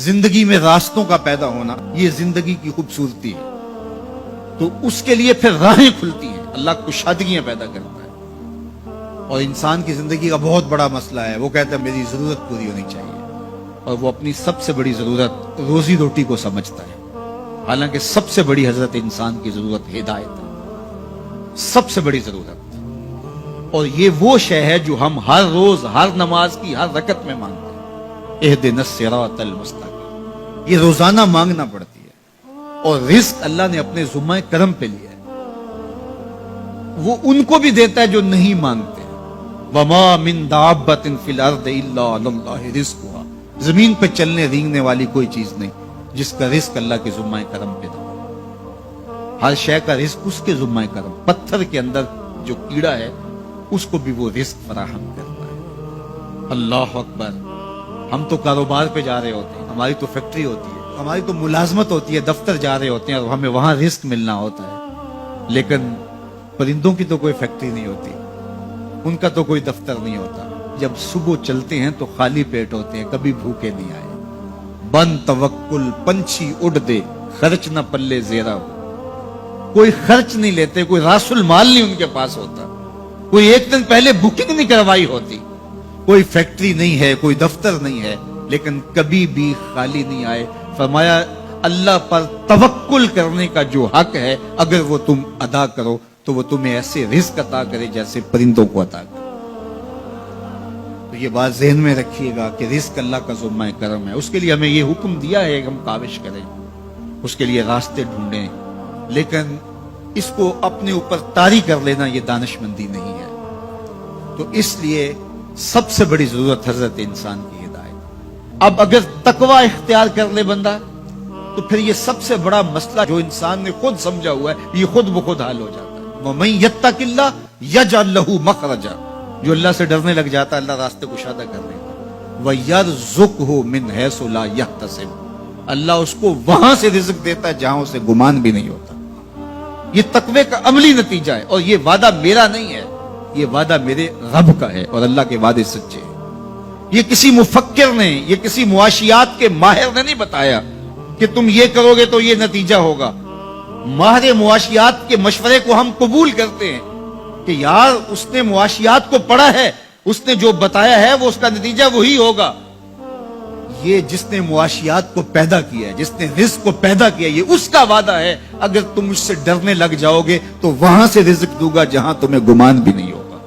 زندگی میں راستوں کا پیدا ہونا یہ زندگی کی خوبصورتی ہے، تو اس کے لیے پھر راہیں کھلتی ہیں، اللہ کشادگیاں پیدا کرتا ہے۔ اور انسان کی زندگی کا بہت بڑا مسئلہ ہے، وہ کہتا ہے میری ضرورت پوری ہونی چاہیے، اور وہ اپنی سب سے بڑی ضرورت روزی روٹی کو سمجھتا ہے، حالانکہ سب سے بڑی حضرت انسان کی ضرورت ہدایت ہے، سب سے بڑی ضرورت۔ اور یہ وہ شے ہے جو ہم ہر روز ہر نماز کی ہر رکعت میں مانگتے ہیں، اہدنا الصراط المستقیم، یہ روزانہ مانگنا پڑتی ہے۔ اور رزق اللہ نے اپنے ذمہ کرم پہ لیا ہے، وہ ان کو بھی دیتا ہے جو نہیں مانگتے۔ وما من دابۃ فی الارض الا علی اللہ رزقها، زمین پہ چلنے رینگنے والی کوئی چیز نہیں جس کا رزق اللہ کے ذمہ کرم پہ نہ ہو۔ ہر شے کا رزق اس کے ذمہ کرم، پتھر کے اندر جو کیڑا ہے اس کو بھی وہ رزق فراہم کرتا ہے۔ اللہ اکبر۔ ہم تو کاروبار پہ جا رہے ہوتے ہیں، ہماری تو فیکٹری ہوتی ہے، ہماری تو ملازمت ہوتی ہے، دفتر جا رہے ہوتے ہیں اور ہمیں وہاں رزق ملنا ہوتا ہے، لیکن پرندوں کی تو کوئی فیکٹری نہیں ہوتی، ان کا تو کوئی دفتر نہیں ہوتا۔ جب صبح چلتے ہیں تو خالی پیٹ ہوتے ہیں، کبھی بھوکے نہیں آئے۔ بن توکل پنچھی اڑ دے، خرچ نہ پلے زیرا ہو، کوئی خرچ نہیں لیتے، کوئی راس المال نہیں ان کے پاس ہوتا، کوئی ایک دن پہلے بکنگ نہیں کروائی ہوتی، کوئی فیکٹری نہیں ہے، کوئی دفتر نہیں ہے، لیکن کبھی بھی خالی نہیں آئے۔ فرمایا اللہ پر توکل کرنے کا جو حق ہے اگر وہ تم ادا کرو تو وہ تمہیں ایسے رزق عطا کرے جیسے پرندوں کو عطا کرے۔ تو یہ بات ذہن میں رکھیے گا کہ رزق اللہ کا ذمہ کرم ہے، اس کے لیے ہمیں یہ حکم دیا ہے کہ ہم کاوش کریں، اس کے لیے راستے ڈھونڈیں، لیکن اس کو اپنے اوپر طاری کر لینا یہ دانشمندی نہیں ہے۔ تو اس لیے سب سے بڑی ضرورت حضرت انسان کی ہدایت۔ اب اگر تقوی اختیار کر لے بندہ تو پھر یہ سب سے بڑا مسئلہ جو انسان نے خود سمجھا ہوا ہے یہ خود بخود حل ہو جاتا ہے۔ وَمَن يَتَّقِ اللَّهَ يَجْعَل لَّهُ مَخْرَجًا، جو اللہ سے ڈرنے لگ جاتا ہے اللہ راستے کشادہ کر دیتا ہے۔ وَيَرْزُقْهُ مِنْ حَيْثُ لَا يَحْتَسِبُ، اللہ اس کو وہاں سے رزق دیتا ہے جہاں اسے گمان بھی نہیں ہوتا۔ یہ تقوی کا عملی نتیجہ ہے، اور یہ وعدہ میرا نہیں ہے، یہ وعدہ میرے رب کا ہے، اور اللہ کے وعدے سچے ہیں۔ یہ کسی مفکر نے، یہ کسی معاشیات کے ماہر نے نہیں بتایا کہ تم یہ کرو گے تو یہ نتیجہ ہوگا۔ ماہر معاشیات کے مشورے کو ہم قبول کرتے ہیں کہ یار اس نے معاشیات کو پڑھا ہے، اس نے جو بتایا ہے وہ اس کا نتیجہ وہی ہوگا۔ یہ جس نے معاشیات کو پیدا کیا ہے، جس نے رزق کو پیدا کیا ہے، یہ اس کا وعدہ ہے، اگر تم اس سے ڈرنے لگ جاؤ گے تو وہاں سے رزق دوں گا جہاں تمہیں گمان بھی نہیں ہوگا۔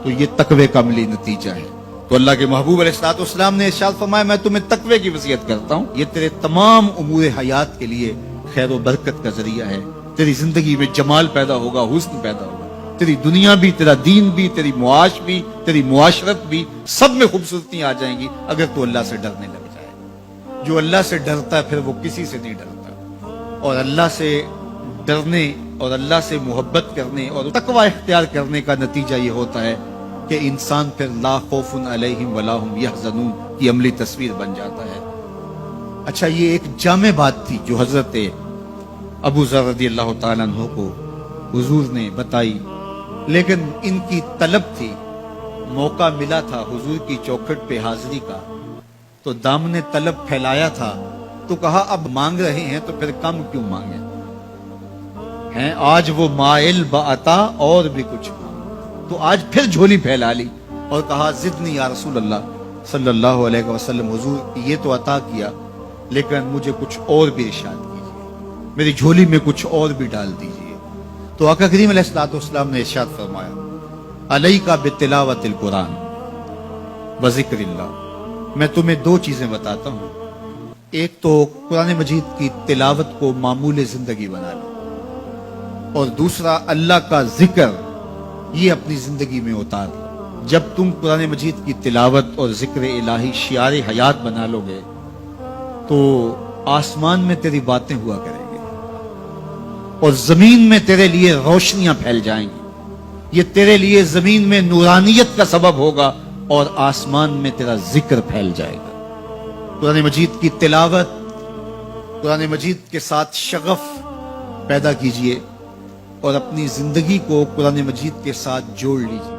تو یہ تقوی کا عملی نتیجہ ہے۔ تو اللہ کے محبوب علیہ الصلوۃ والسلام نے ارشاد فرمایا میں تمہیں تقوی کی وصیت کرتا ہوں، یہ تیرے تمام امور حیات کے لیے خیر و برکت کا ذریعہ ہے، تیری زندگی میں جمال پیدا ہوگا، حسن پیدا ہوگا، تیری دنیا بھی، تیرا دین بھی، تیری معاش بھی، تیری معاشرت بھی، سب میں خوبصورتیاں آ جائیں گی اگر تو اللہ سے ڈرنے لگ جائے۔ جو اللہ سے ڈرتا ہے پھر وہ کسی سے نہیں ڈرتا، اور اللہ سے ڈرنے اور اللہ سے محبت کرنے اور تقوی اختیار کرنے کا نتیجہ یہ ہوتا ہے کہ انسان پھر لا خوف علیہم ولا ہم یحزنون کی عملی تصویر بن جاتا ہے۔ اچھا، یہ ایک جامع بات تھی جو حضرت ابو ذر رضی اللہ تعالیٰ عنہ کو حضور نے بتائی، لیکن ان کی طلب تھی، موقع ملا تھا حضور کی چوکھٹ پہ حاضری کا، تو دامن طلب پھیلایا تھا، تو کہا اب مانگ رہے ہیں تو پھر کم کیوں مانگیں ہیں، آج وہ مائل بعطا اور بھی کچھ مانگ، تو آج پھر جھولی پھیلا لی اور کہا زدنی یا رسول اللہ صلی اللہ علیہ وسلم، حضور یہ تو عطا کیا لیکن مجھے کچھ اور بھی ارشاد کیجیے، میری جھولی میں کچھ اور بھی ڈال دیجیے۔ تو آقا کریم علیہ الصلوۃ والسلام نے ارشاد فرمایا علیک بتلاوت القرآن وذکر اللہ، میں تمہیں دو چیزیں بتاتا ہوں، ایک تو قرآن مجید کی تلاوت کو معمول زندگی بنا لو، اور دوسرا اللہ کا ذکر یہ اپنی زندگی میں اتار لو۔ جب تم قرآن مجید کی تلاوت اور ذکر الہی شعار حیات بنا لو گے تو آسمان میں تیری باتیں ہوا کریں گے، اور زمین میں تیرے لیے روشنیاں پھیل جائیں گی، یہ تیرے لیے زمین میں نورانیت کا سبب ہوگا اور آسمان میں تیرا ذکر پھیل جائے گا۔ قرآن مجید کی تلاوت، قرآن مجید کے ساتھ شغف پیدا کیجئے اور اپنی زندگی کو قرآن مجید کے ساتھ جوڑ لیجئے۔